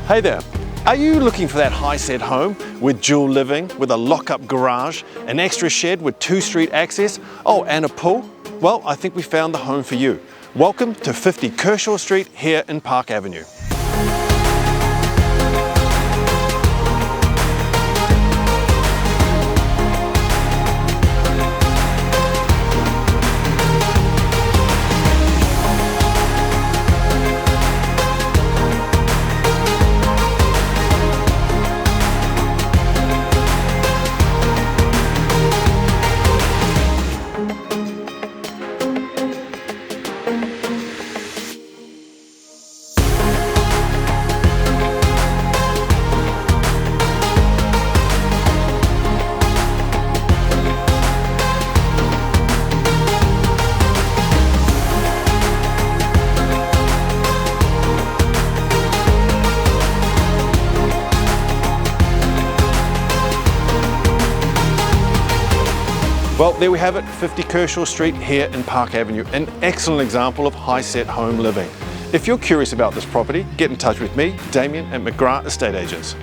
Hey there, are you looking for that high-set home with dual living, with a lock-up garage, an extra shed with 2 street access, and a pool? Well, I think we found the home for you. Welcome to 50 Kershaw Street here in Park Avenue. Well, there we have it, 50 Kershaw Street here in Park Avenue, an excellent example of high-set home living. If you're curious about this property, get in touch with me, Damion at McGrath Estate Agents.